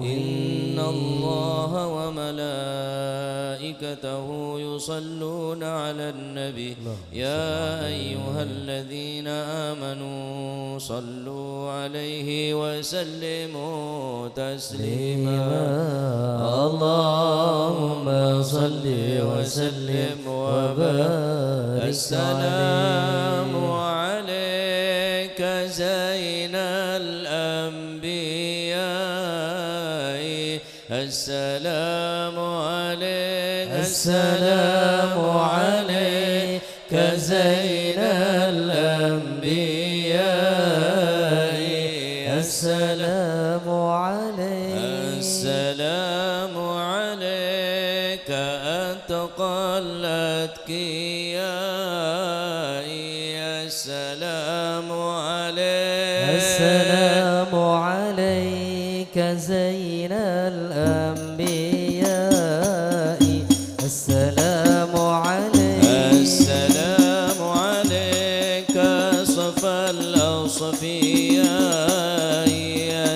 إن الله وملائكته يصلون على النبي يا أيها الذين آمنوا صلوا عليه وسلموا تسليما اللهم صل وسلم وبارك السلام عليك زين الأنبياء السلام عليك السلام عليك زين الأنبياء السلام عليك السلام عليك أتقلت كيائي السلام عليك السلام عليك زين الأنبياء السلام عليك السلام عليك صفى الأصفياء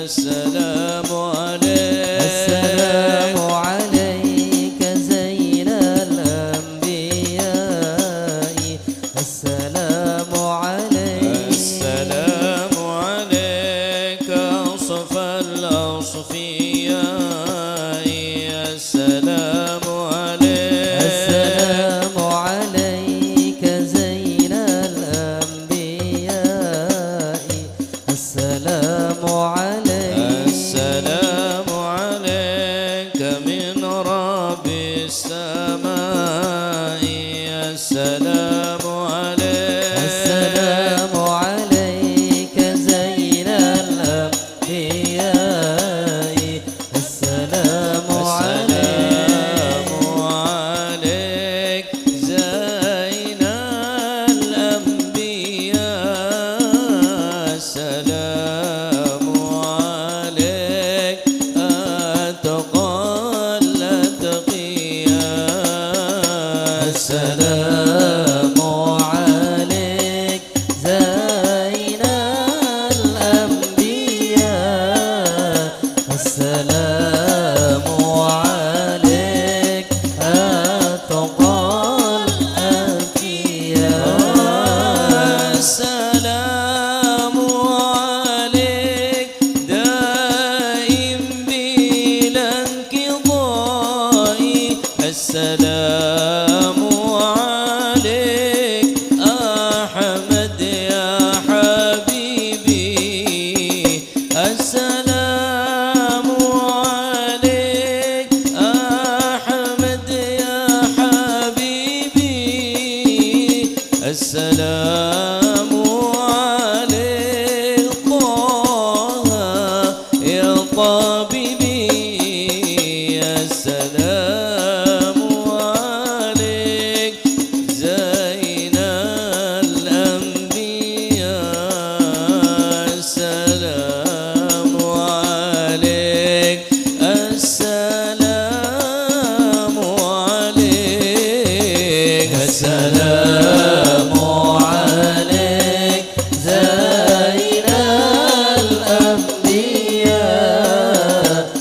السلام عليك السلام عليك زين الأنبياء السلام عليك السلام عليك صفى الأصفياء السلام عليك السلام عليك زين الأنبياء السلام عليك السلام عليك من رب السماء السلام عليك السلام عليك زين الأنبياء السلام عليك عليك زين الأنبياء السلام عليك أتقى الأتقياء السلام عليك زين الأنبياء السلام عليك أتقى الأتقياء السلام عليك دائم بلا انقضاء السلام عليك أحمد يا حبيبي السلام عليك أحمد يا حبيبي السلام عليك طه يا طبيبي السلام عليك زين الأنبياء السلام عليك السلام عليك السلام عليك زين الأنبياء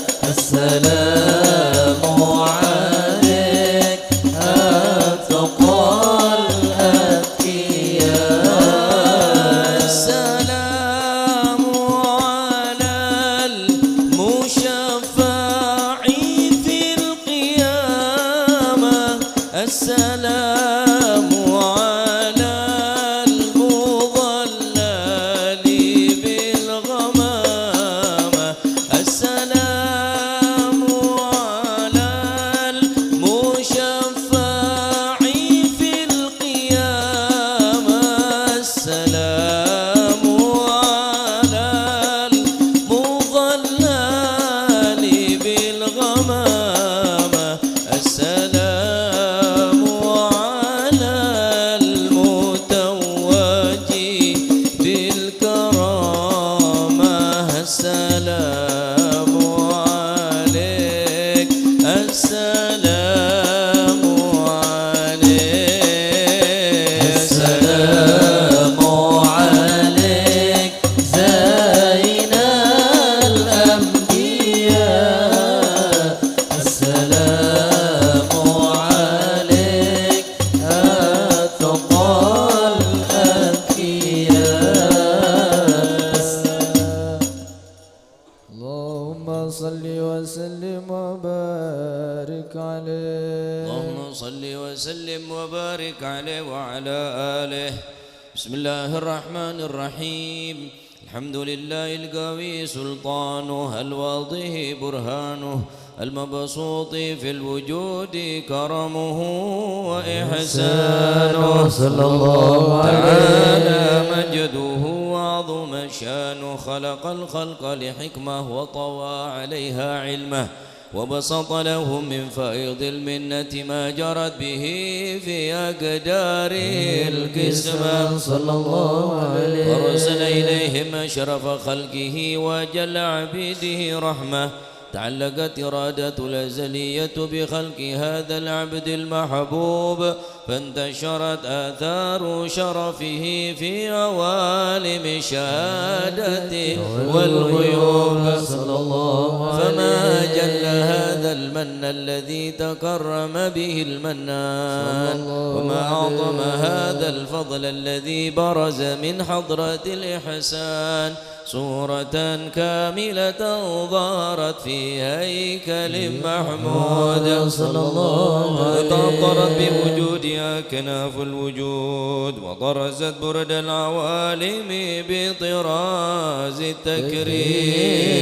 اللهم صل وسلم وبارك عليه اللهم صل وسلم وبارك عليه وعلى آله. بسم الله الرحمن الرحيم. الحمد لله القوي سلطانه، الواضح برهانه، المبسوط في الوجود كرمه وإحسانه، صلى الله تعالى مجده وعظم شانه. خلق الخلق لحكمة وطوى عليها علمه، وبسط لهم من فيض المنة ما جرت به في أقداره القسمة. صلى الله عليه ورسل إليهم أشرف خلقه وجل عبيده رحمة. تعلقت إرادة الأزلية بخلق هذا العبد المحبوب، فانتشرت آثار شرفه في عوالم الشهادة والغيوب. صلى الله عليه فما جل هذا المن الذي تكرم به المنان، وما أعظم هذا الفضل الذي برز من حضرة الإحسان. صورة كاملة ظهرت في هيكل محمود صلى الله عليه وتأطرت بوجودها كناف الوجود، وطرزت برد العوالم بطراز التكريم.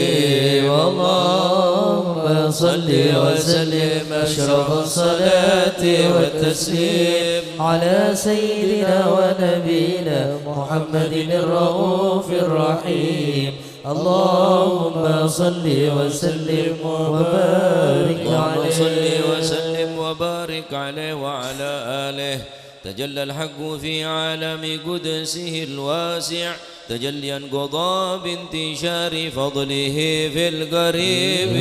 اللهم صل وسلم أشرف الصلاة والتسليم على سيدنا ونبينا محمد الرؤوف الرحيم. اللهم صل وسلم وبارك عليه. صل وسلم وبارك عليه وعلى آله. تجلى الحق في عالم قدسه الواسع تجليا قضى بانتشار فضله في القريب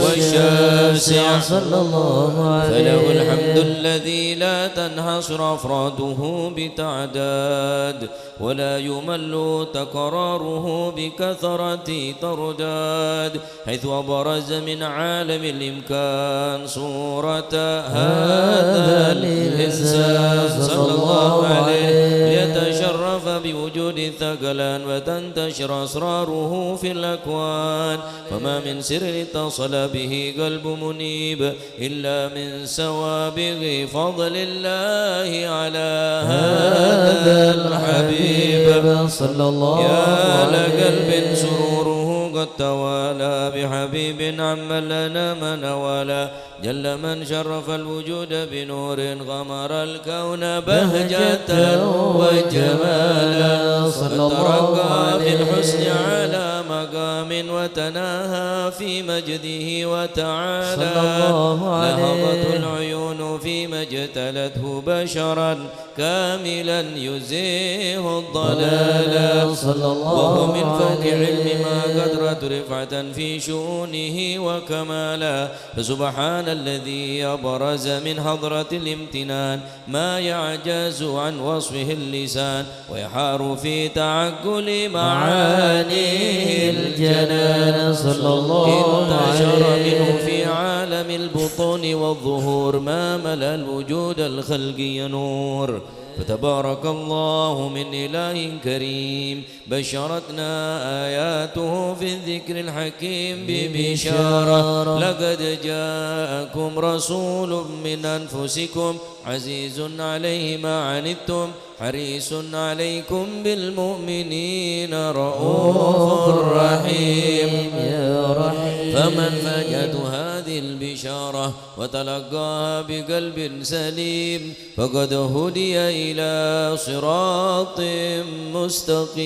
والشاسع. صلى الله عليه فله الحمد الذي لا تنحصر أفراده بتعداد، ولا يمل تكراره بكثرة ترداد، حيث أبرز من عالم الإمكان صورة هذا الإنسان صلى الله عليه ليتشرف بوجود الثقلان وتنتشر أسراره في الأكوان. فما من سر اتصل به قلب منيب إلا من سوابغ فضل الله على هذا الحبيب صلى الله يا عليه لقلب سروره قد توالى بحبيب عمن لنا من ولا. جل من شرف الوجود بنور غمر الكون بهجة وجمالا، وترقى في الحسن على مقام وتناهى في مجده وتعالى. نهضت العيون فيما اجتلته بشرا كاملا يزيه الضلال، وهو من فوق علم ما قدرت رفعة في شؤونه وكمالا. فسبحان الذي أبرز من حضرة الامتنان ما يعجز عن وصفه اللسان، ويحار في تعقل معانيه الجنان. صلى الله انتشر عليه منه في عالم البطون والظهور ما ملأ الوجود الخلقي نور. فتبارك الله من إله كريم بشرتنا آياته في الذكر الحكيم ببشارة. لقد جاءكم رسول من أنفسكم عزيز عليه ما عنتم حريص عليكم بالمؤمنين رؤوف رحيم. يا رحيم فمن فاجأته هذه البشارة وتلقاها بقلب سليم فقد هدي إلى صراط مستقيم.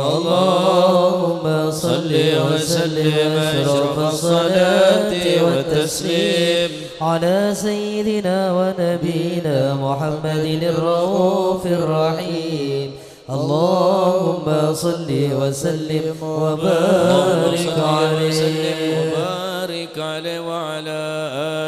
اللهم صل وسلم أشرف الصلاة والتسليم على سيدنا ونبينا محمد الرؤوف الرحيم. اللهم صل وسلم وبارك عليه وعلى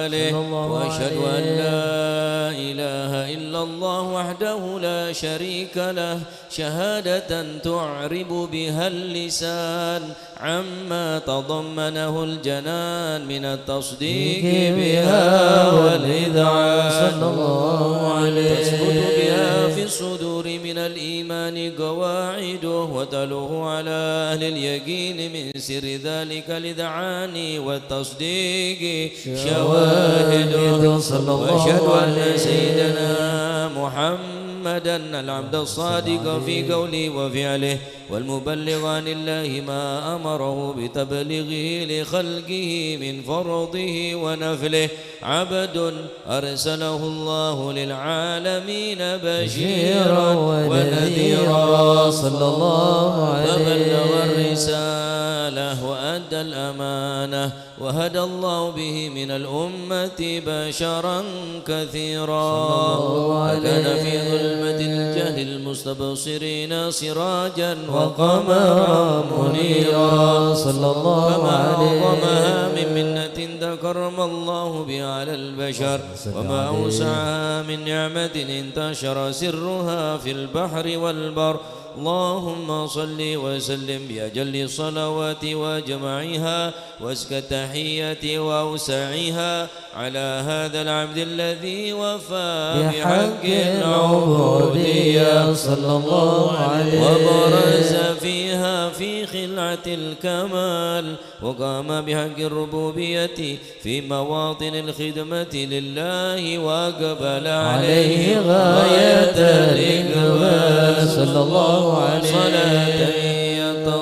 آله. وأشهد أن لا إله إلا الله وحده لا شريك له شهادة تعرب بها اللسان عما تضمنه الجنان من التصديق بها والإذعان. صلى الله عليه تثبت بها في الصدور من من الإيمان قواعده وتلوه على أهل اليقين من سر ذلك الإذعان والتصديق شواهده وأشهد أن سيدنا محمدا العبد الصادق في قوله وفعله والمبلغ عن الله ما أمره بتبليغه لخلقه من فرضه ونفله عبد أرسله الله للعالمين بشيرا ونذيرا صلى الله عليه فبلغ الرسالة وأدى الأمانة وهدى الله به من الأمة بشرا كثيرا وكان في ظلمة الجهل المستبصرين سراجا وقمرا منيرا صلى الله عليه وما من منة تكرم الله بها على البشر وما أوسعها من نعمة انتشر سرها في البحر والبر اللهم صل وسلم بأجل الصلوات وجمعها وازكى التحية وأوسعها على هذا العبد الذي وفى بحق العبودية صلى الله عليه وبرز فيها في خلعة الكمال وقام بحق الربوبية في مواطن الخدمة لله وأقبل عليه غاية الإقبال صلى الله عليه صلاة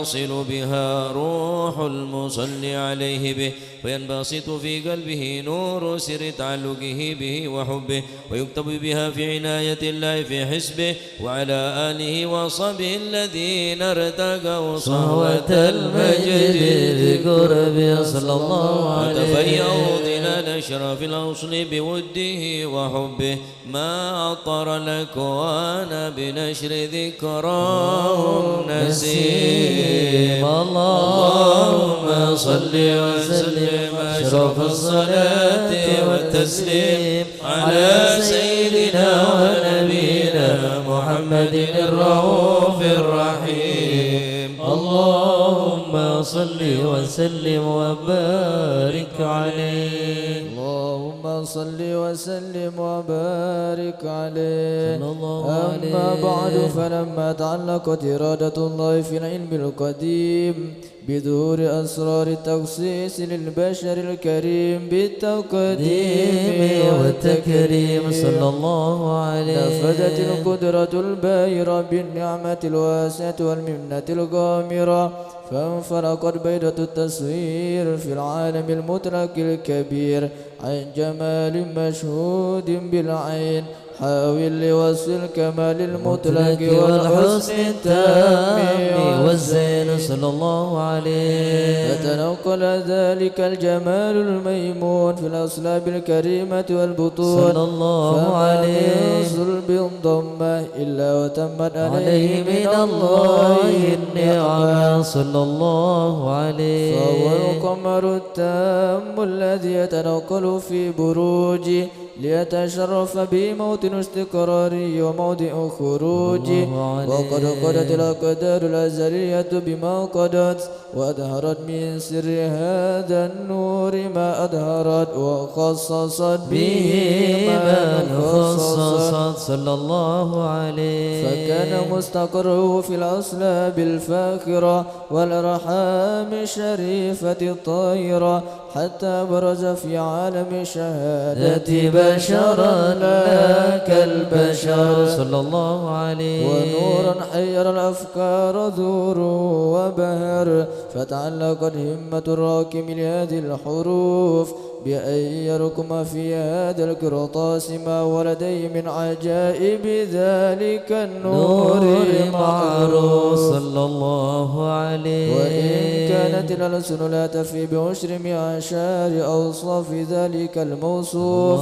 يتصل بها روح المصلي عليه به وينبسط في قلبه نور سر تعلقه به وحبه ويكتب بها في عناية الله في حسبه وعلى آله وصحبه الذين ارتقوا صهوة المجد بقربه صلى الله عليه وتفيأوا ظلال أشرف الأصل بوده وحبه ما أطر الأكوان بنشر ذكراهم نسيم اللهم صل وسلم أشرف الصلاة والتسليم على سيدنا ونبينا محمد الرؤوف الرحيم اللهم صل وسلم وبارك عليه اللهم صل وسلم وبارك عليه أما بعد فلما تعلقت إرادة الله في العلم القديم بظهور أسرار التخصيص للبشر الكريم بالتقديم والتكريم صلى الله عليه نفذت القدرة الباهرة بالنعمة الواسعة والمنة الغامرة فانفرقت بيضة التصوير في العالم المطلق الكبير عن جمال مشهود بالعين حاول لوصف الكمال المطلق والحسن التام والزين صلى الله عليه فتنقل ذلك الجمال الميمون في الأصلاب الكريمة والبطون صلى الله عليه فما من صلب ضمه إلا وتمت عليه من الله النعمة صلى الله عليه فهو القمر التام الذي يتنقل في بروجه ليتشرف به موطن استقراره وموضع خروجه وقد قدت الأقدار الأزلية بما قدت وأظهرت من سر هذا النور ما أظهرت وخصصت به من خصصت صلى الله عليه فكان مستقره في الأصلاب الفاخرة والأرحام الشريفة الطاهرة حتى برز في عالم شهادة بشرا لا كالبشر صلى الله عليه ونورا حير الأفكار ذور وبهر فتعلقت همة الراكم لهذه الحروف بأن يركم في هذا القرطاس ما ولديه من عجائب ذلك النور المعروف صلى الله عليه وإن كانت الألسن لا تفي بعشر معشار أوصاف ذلك الموصوف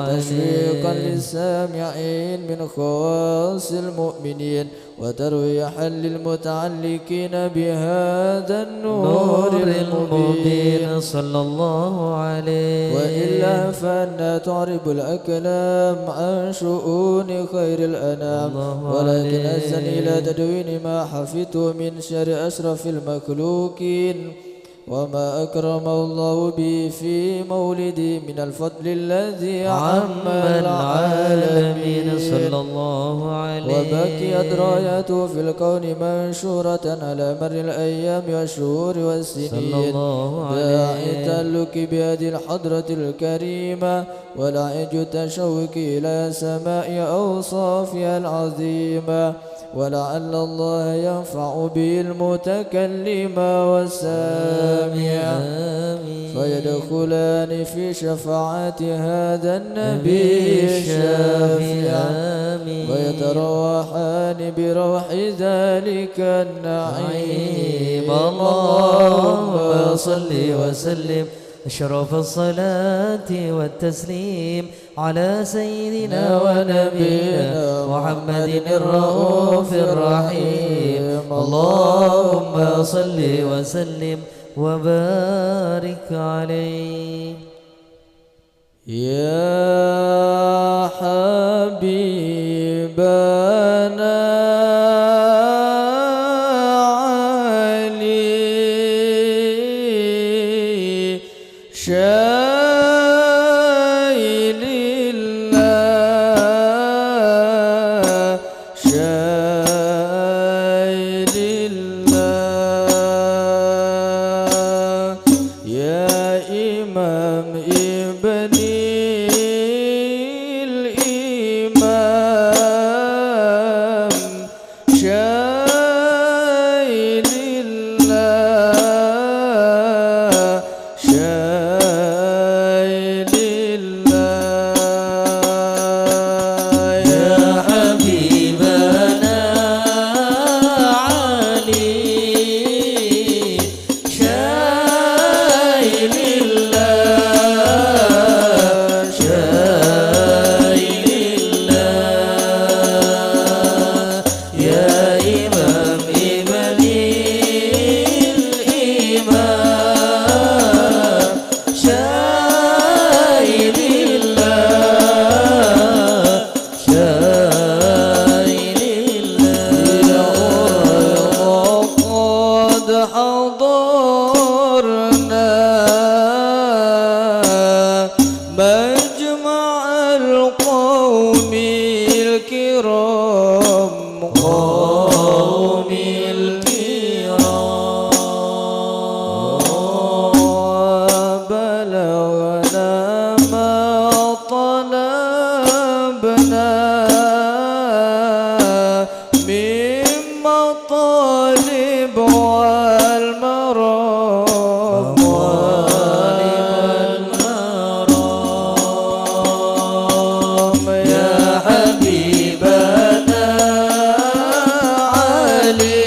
تشويقا للسامعين من خواص المؤمنين وترويحا للمتعلقين بهذا النور المبين صلى الله عليه وإلا فأنا تعرب الأكلام عن شؤون خير الأنام ولكن أزني إلى تدوين ما حفظت من شر أشرف المخلوقين وما أكرم الله به في مولدي من الفضل الذي عم العالمين صلى الله عليه. وبكيت رايته في الكون منشورة على مر الأيام والشهور والسنين باعثا لك بهذه الحضرة الكريمة ولعج تشوك إلى سماء أوصافها العظيمة ولعل الله ينفع به المتكلم والسامع فيدخلان في شفاعة هذا النبي الشافع ويتروحان بروح ذلك النعيم. اللهم صل وسلم أشرف الصلاة والتسليم على سيدنا ونبينا محمد الرؤوف الرحيم. اللهم صل وسلم وبارك عليه. يا حبيبنا علي شايل الله شايل الله يا إمام ابني الإمام شايل الله شايل الله يا حبيبنا علي شايل الله شايل الله يا إمام ابني الإمام شايل الله شايل الله وقد حضرنا مجمع القوم الكرام قوم الكرام بلغنا ما طلبنا من مطالب والمرام يا حبيبنا علي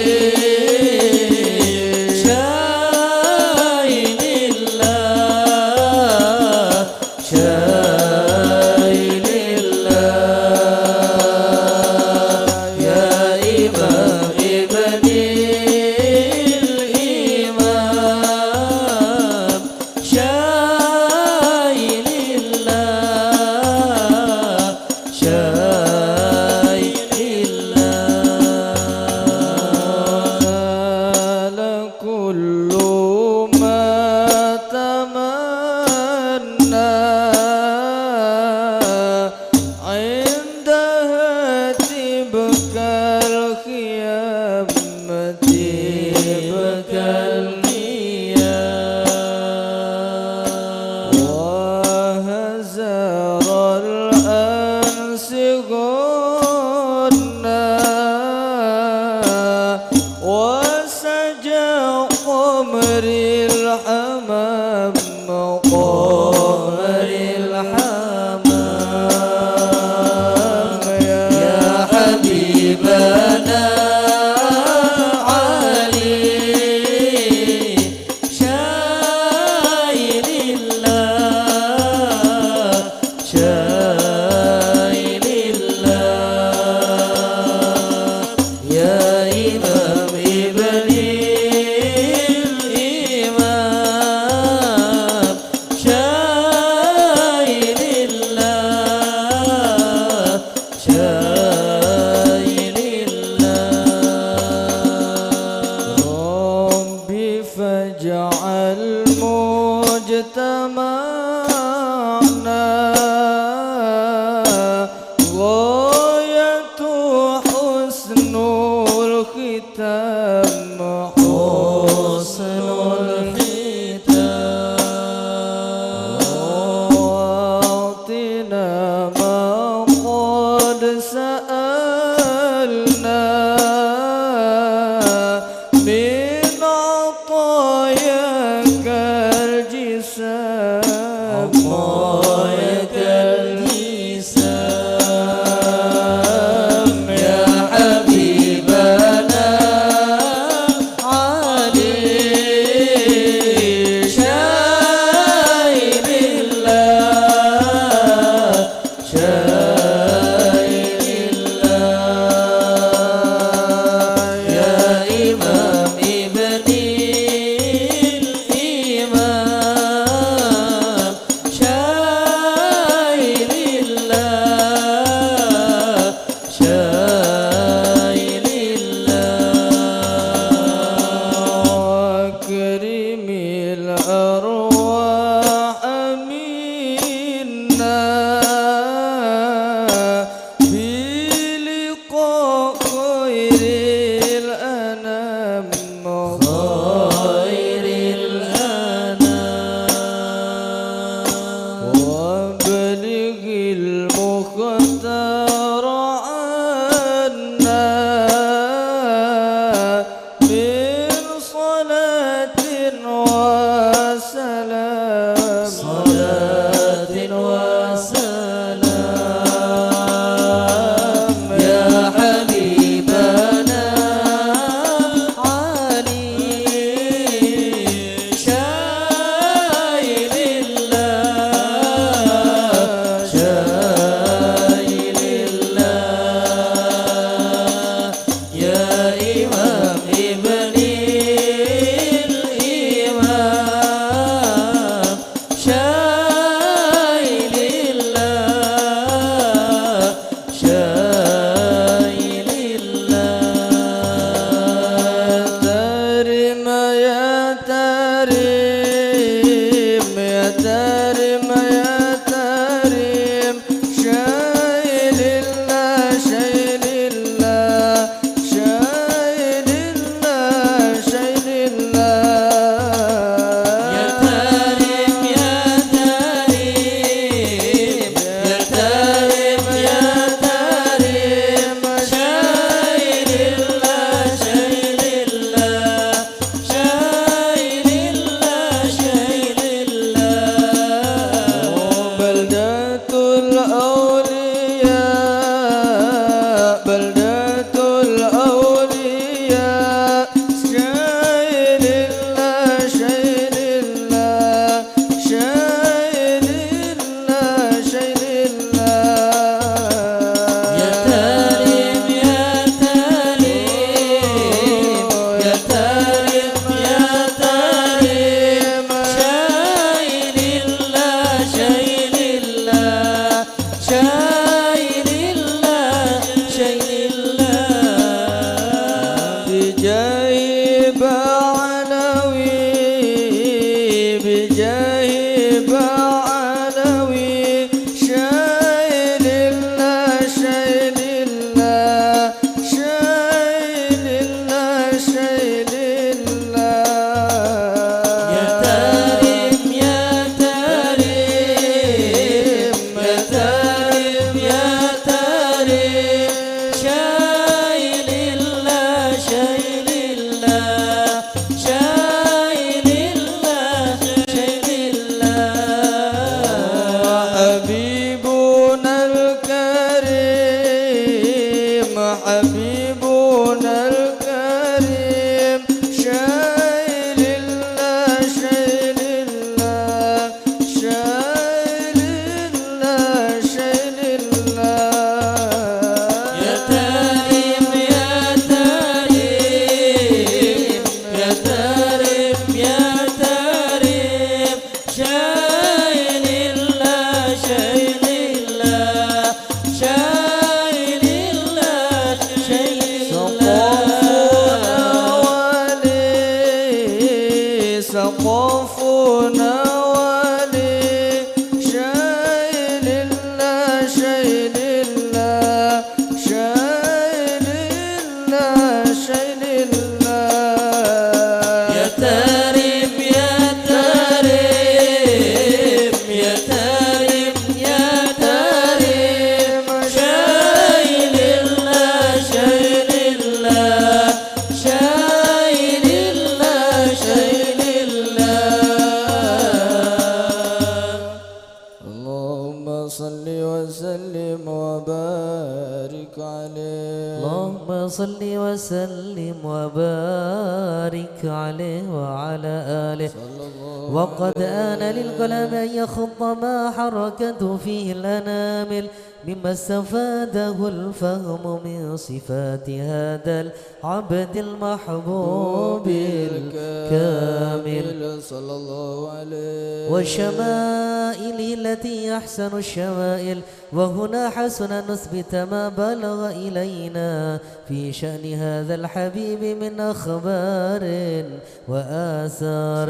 شايل الله شايل الله يا إمام ابني الإمام شايل الله شايل الله كل ما تمنى عندها تبكى الخيام تبكى المياه وهزار الأنس غنى وسجى قمر الحمام قمر الحمام يا حبيبنا علي شايل الله شايل الله يا إمام ابني الإمام شايل اجتمعنا غاية حسن الختام حسن الختام واعطنا ما قد سألنا من عطاياك الجسام عطاياك الجسام يا حبيبنا علي شايب الله شايب الله يا إمام ابني الإمام شايب الله شايب الله واكرم الأرواح منا بلقاء خير الأنام خير الأنام وابلغ المختار عنا من صلاة وسلام صلاة وسلام يا حبيبنا علي شايب الله شايب الله يا إمام ابني الإمام شايب الله شايب الله ترم يا تريم يا ترم يا تريم شايل الله شايل الله شايل الله شايل الله يا تريم يا تريم يا تريم يا تريم شايل الله شايل الله شايل الله شايل الله بلدة الأولياء بلدة الأولياء شايل الله شايل الله شايل الله شايل الله يا تريم يا تريم يا تريم يا تريم شايل الله شايل الله شايل الله شايل الله بجاه بعلوي بجاه بعلوي شايل الله شايل الله شايل الله شايل الله يا تريم يا تريم يا تريم يا تريم شايل الله شايل الله شايل الله شايل الله يا تريم يا تريم يا تريم شايل الله شايل الله شايل الله شايل الله يا تريم يا تريم يا تريم شايل الله شايل الله شايل الله شايل الله يا تريم يا تريم يا تريم شايل الله شايل الله شايل الله شايل الله صل وسلم وبارك عليه وعلى آله. وقد آن للقلم أن يخط ما حركته فيه الأنامل مما استفاده الفهم من صفات هذا العبد المحبوب الكامل صلى الله عليه وشمائله التي أحسن الشمائل. وهنا حسن نثبت ما بلغ إلينا في شأن هذا الحبيب من أخبار وآثار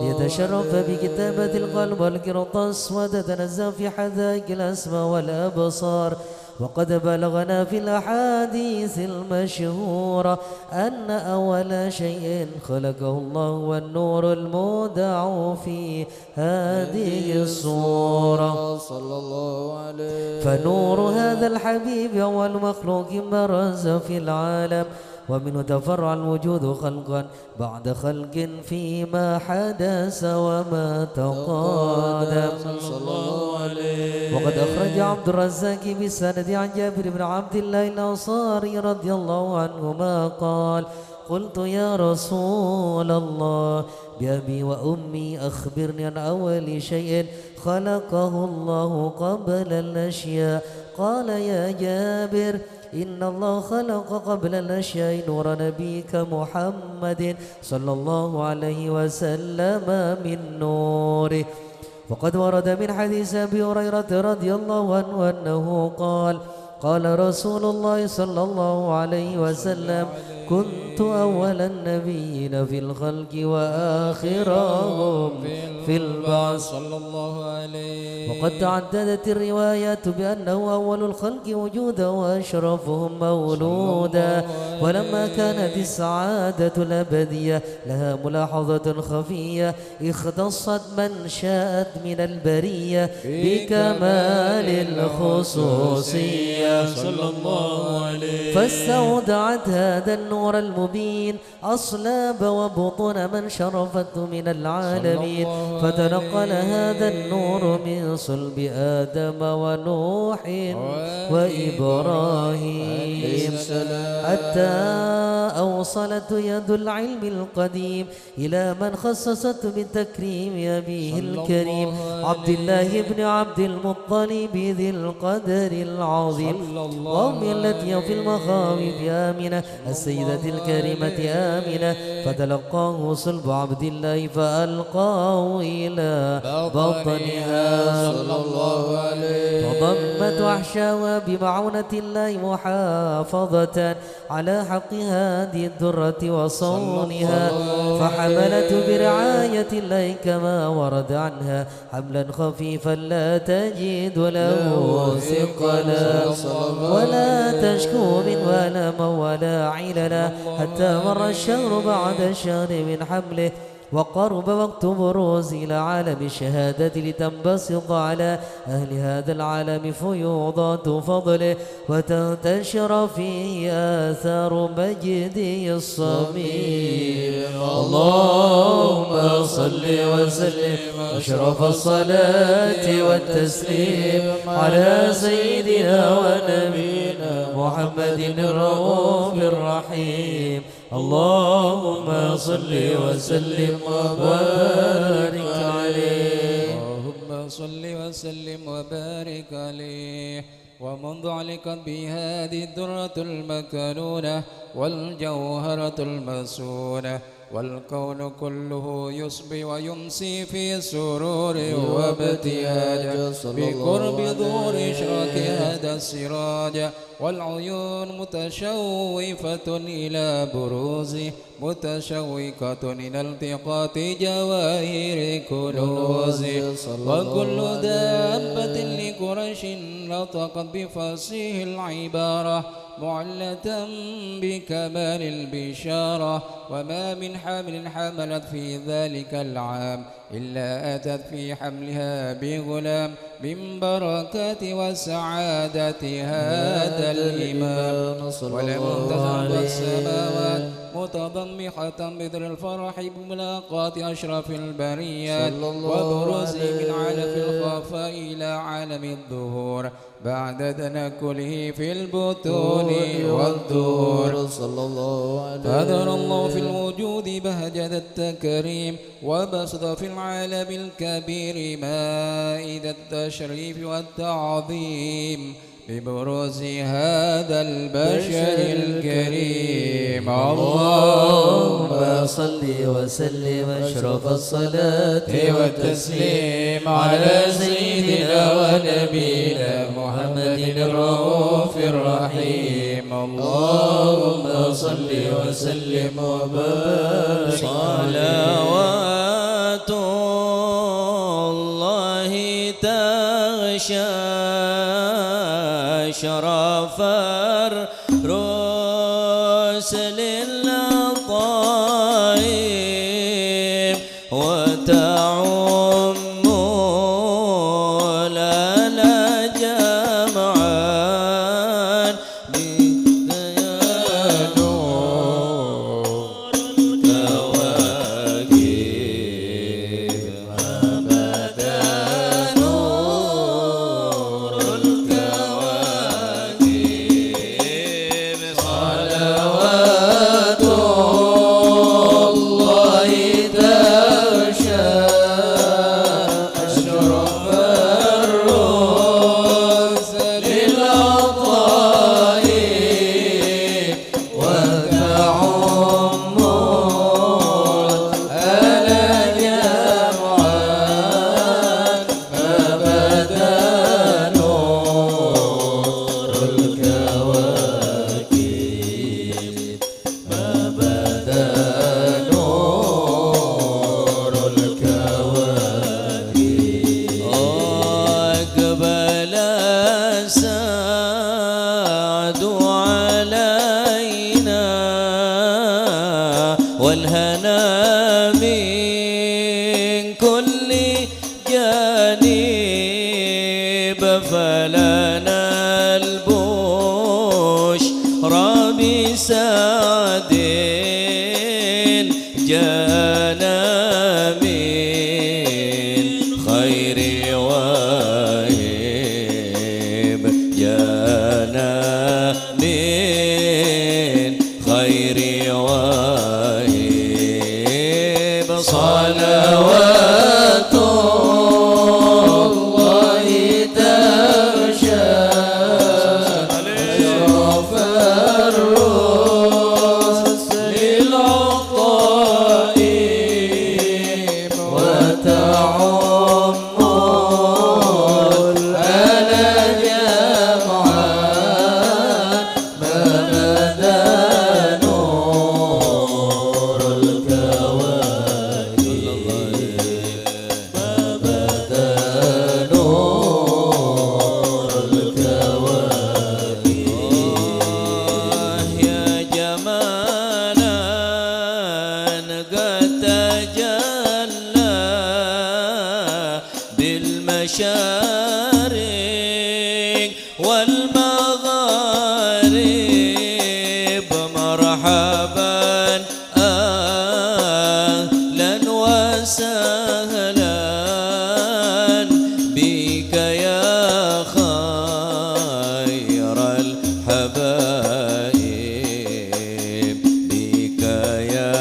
يتشرف بكتابة القلب والقرطاس وتتنزه في حدائق الأسماء والأبصار. وقد بلغنا في الأحاديث المشهورة أن أول شيء خلقه الله والنور المودع في هذه الصورة صلى الله عليه. فنور هذا الحبيب أول مخلوق برز في العالم ومنه تفرع الوجود خلقا بعد خلق فيما حدث وما تقادم صلى الله عليه. وقد أخرج عبد الرزاق بسند عن جابر بن عبد الله الأنصاري رضي الله عنهما قال قلت يا رسول الله بأبي وأمي أخبرني عن أول شيء خلقه الله قبل الأشياء. قال يا جابر إن الله خلق قبل الأشياء نور نبيك محمد صلى الله عليه وسلم من نوره. وقد ورد من حديث أبي هريرة رضي الله عنه أنه قال رسول الله صلى الله عليه وسلم كنت أول النبيين في الخلق وآخرهم في البعث صلى الله عليه. وقد تعددت الروايات بأنه أول الخلق وجودا وأشرفهم مولودا. ولما كانت السعادة الأبدية لها ملاحظة خفية اختصت من شاءت من البرية بكمال الخصوصية صلى الله عليه. فاستودعت هذا النور المبين أصلاب وبطون من شرفته من العالمين فتنقل هذا النور من صلب آدم ونوح وإبراهيم حتى أوصلت يد العلم القديم إلى من خصصته بالتكريم أبيه الكريم عبد الله بن عبد المطلب ذي القدر العظيم وأمي التي في المخاوف آمنة السيدة الكريمة آمنة فتلقاه صلب عبد الله فألقاه إلى بطنها صلى الله عليه. فضمت وحشاها بمعونة الله محافظة على حق هذه الدرة وصونها فحملت برعاية الله كما ورد عنها حملا خفيفا لا تجد له ثقلا ولا تشكو منه ألما ولا عللا حتى مر الشهر بعد الشهر من حمله وقرب وقت بروز إلى عالم الشهادة لتنبسط على أهل هذا العالم فيوضات فضله وتنتشر فيه آثار مجده الصميم. اللهم صل وسلم أشرف الصلاة والتسليم على سيدنا ونبينا محمد الرؤوف الرحيم. اللهم صل وسلم وبارك عليه. اللهم صل وسلم وبارك عليه. ومنذ علقت بهذه الدرة المكنونة والجوهرة المسونة والكون كله يصبي ويمسي في سرور وابتهاج بقرب ظهور إشراك هذا السراج والعيون متشوفة إلى بروزه متشوقة إلى التقاط جواهر كنوزه وكل دابة لقريش نطقت بفصيح العبارة معلة بكمال البشارة وما من حامل حملت في ذلك العام إلا أتت في حملها بغلام من بركات وسعادة هذا الإمام ولم تزل السماوات متضمحة بذر الفرح بملاقاة أشرف البريات صلى الله وبروزه من عالم عليه الخفاء إلى عالم الظهور بعد تنكله في البطون والدور. صلى الله عليه فأذن الله في الوجود بهجة التكريم وبسط في العالم الكبير مائدة التشريف والتعظيم ببروز هذا البشر الكريم. اللهم صل وسلم أشرف الصلاة والتسليم على سيدنا ونبينا محمد الرؤوف الرحيم. اللهم صل وسلم وبارك صلوات الله تغشى شرف الرسل الطيب وتعم لنا جمعا بنور الكواكب أبدا نور الكواكب صلوات الله تغشى أشرف الرسل الطيب وتعم ألا جمعا فبدا نور الكواكب فبدا نور الكواكب أقبل السعد علينا والهنا من كل جانب فلنا البشرى بسعد جانا من خير واهب جانا من خير واهب صلوات الله تغشى أشرف الرسل الطيب وتعم الألا جمعا ما بدا نور الكواكب ما بدا نور الكواكب يا جمالا قد تجلى بالمشارق والمغارب مرحبا أهلا وسهلا بك يا خير الحبائب بك يا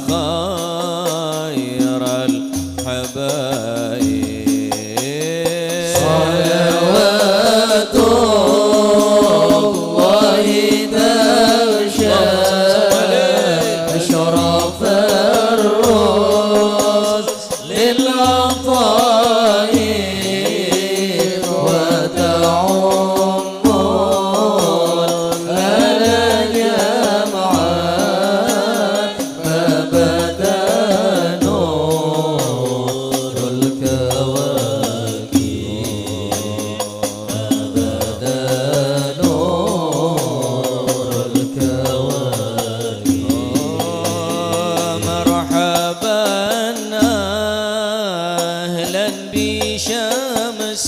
خير الحبائب صلوات الله تغشى أشرف الرسل الطيب وتعم الألا جمعا فبدا نور الكواكب فبدا نور الكواكب مرحبا أهلا بشمس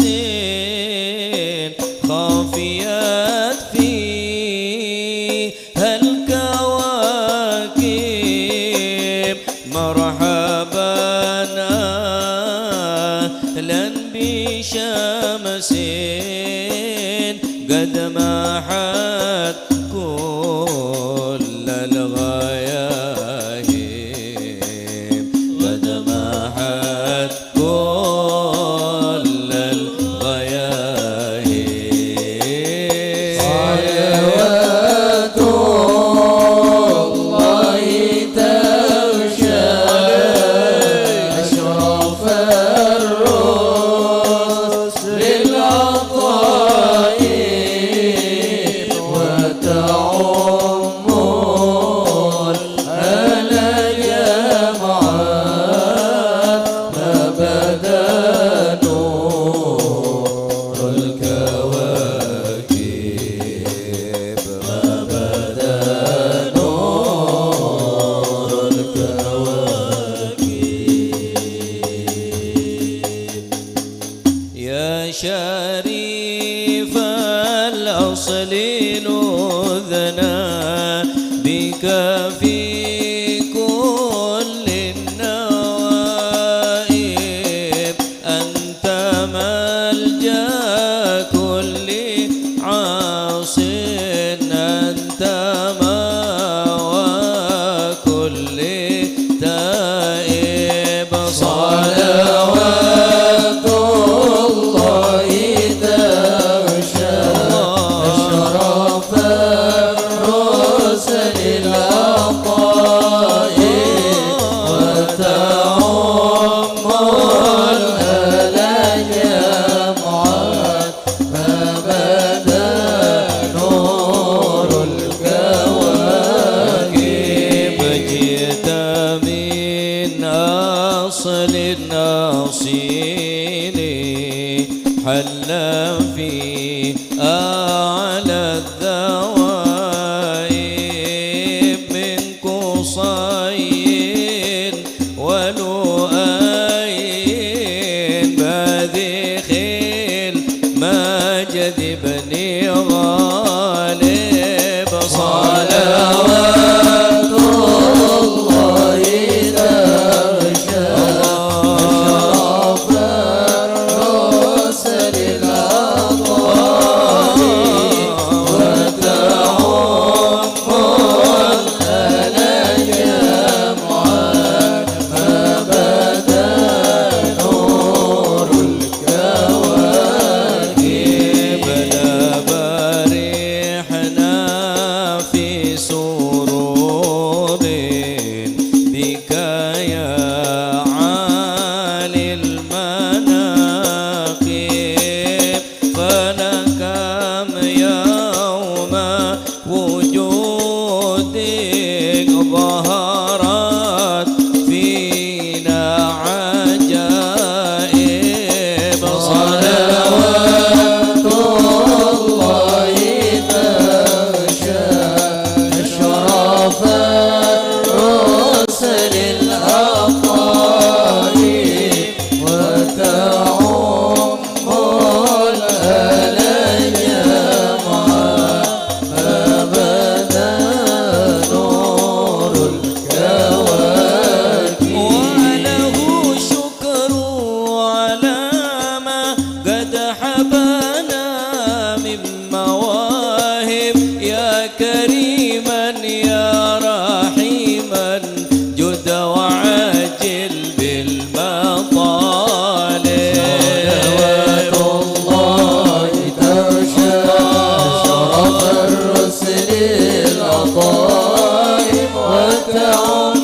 خافيات فيها الكواكب أهلا بشمس قد محت كل الغياهب قد محت كل الغياهب صلوات الله تغشى أشرف الرسل العطايب وتعم الجمعات ما بدا نور الكواكب ما بدا نور الكواكب يا شريف الأصل نذنا بك في كل النوائب أنت ملجأ كل عاص أنت مأوى كل تائب صلوات الله تغشى أشرف الرسل العطايب وتعم الجمعات ما بدا نور الكواكب جئت من أصل الناصين حل في أعلى الذوائب من قصي ولؤي بذخ المجد بن غالب صلوات الله تغشى أشرف الرسل العطايب وتعم الجمعات ما بدا نور الكواكب لا برحنا في سرور بك يا عالي المناقب فلكم يوم وجودك ظهرت فينا عجائب صلوات الله تغشى أشرف الرسل العطايب وتعم الجمعات ما بدا نور الكواكب وله شكر على ما قد حبانا من مواهب يا كريما يا رحيما جد وعجل بالمطالب الله تغشى شرف الرسل العطايب وتعم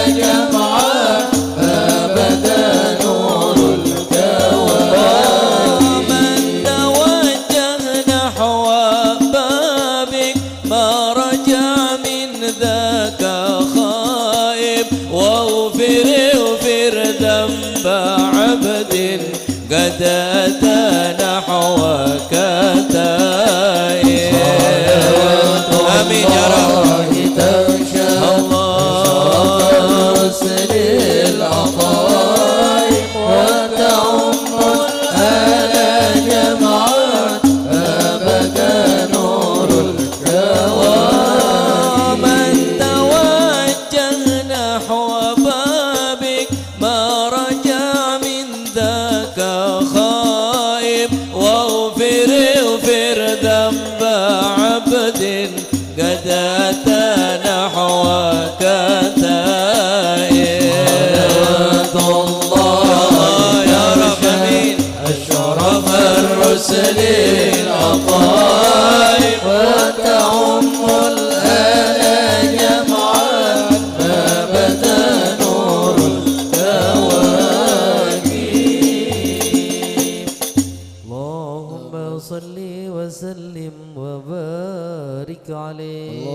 الجمعات ما بدا نور الكواكب من توجه نحو بابك ما رجع من ذاك خائب واغفر ذنب عبد قد أتى نحوك تائب آمين يا رب الله تغشى شرف الرسل العطايب وتعم الجمعات ما بدا نور الكواكب من توجه نحو بابك ما رجع من اللهم صل وسلم وبارك عليه.